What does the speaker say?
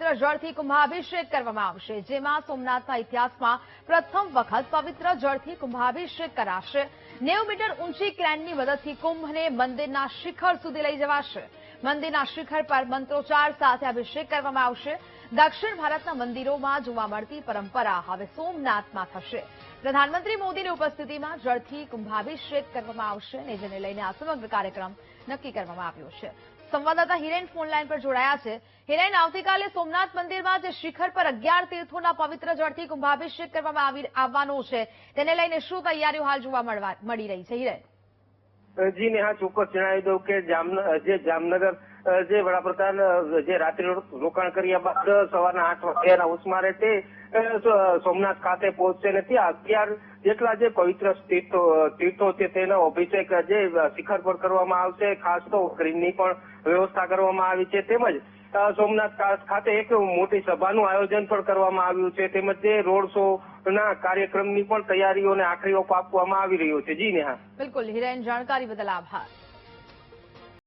પવિત્ર જળથી કુંભાભિષેક કરવામાં આવશે, જેમાં સોમનાથના ઇતિહાસમાં પ્રથમ વખત પવિત્ર જળથી કુંભાભિષેક કરાશે। 90 મીટર ઊંચી ક્રેનની મદદથી કુંભને મંદિરના શિખર સુધી લઈ જવાશે। મંદિરના શિખર પર મંત્રોચ્ચાર સાથે અભિષેક કરવામાં આવશે। દક્ષિણ ભારતના મંદિરોમાં જોવા મળતી પરંપરા હવે સોમનાથમાં થશે। પ્રધાનમંત્રી મોદીની ઉપસ્થિતિમાં જળથી કુંભાભિષેક કરવામાં આવશે, અને જેને લઈને આ સમગ્ર કાર્યક્રમ નક્કી કરવામાં આવ્યો છે। સંવાદદાતા હિરેન ફોન લાઈન પર જોડાયા છે। હિરેન, આવતીકાલે સોમનાથ મંદિરમાં જે શિખર પર 11 તીર્થોના પવિત્ર જળથી કુંભાભિષેક કરવામાં આવવાનો છે, તેને લઈને શું તૈયારીઓ હાલ જોવા મળી રહી છે? હિરેન જી નેહા, ચોક્કસ જણાવી દઉં કે જામનગર જે વડાપ્રધાન જે રાત્રિ રોકાણ કર્યા બાદ સવારના 8 વાગ્યાના ઉસ્મારે તે સોમનાથ ખાતે પહોંચશે ને ત્યાં 11 જેટલા જે પવિત્ર તીર્થો છે તેનો અભિષેક જે શિખર પર કરવામાં આવશે। ખાસ તો ગ્રીનની પણ વ્યવસ્થા કરવામાં આવી છે, તેમજ સોમનાથ ખાતે એક મોટી સભાનું આયોજન પણ કરવામાં આવ્યું છે, તેમજ જે રોડ શો ના કાર્યક્રમની પણ તૈયારીઓને આખરી ઓપ આપવામાં આવી રહ્યો છે। જી નેહા, બિલકુલ હિરેન, જાણકારી બદલ આભાર।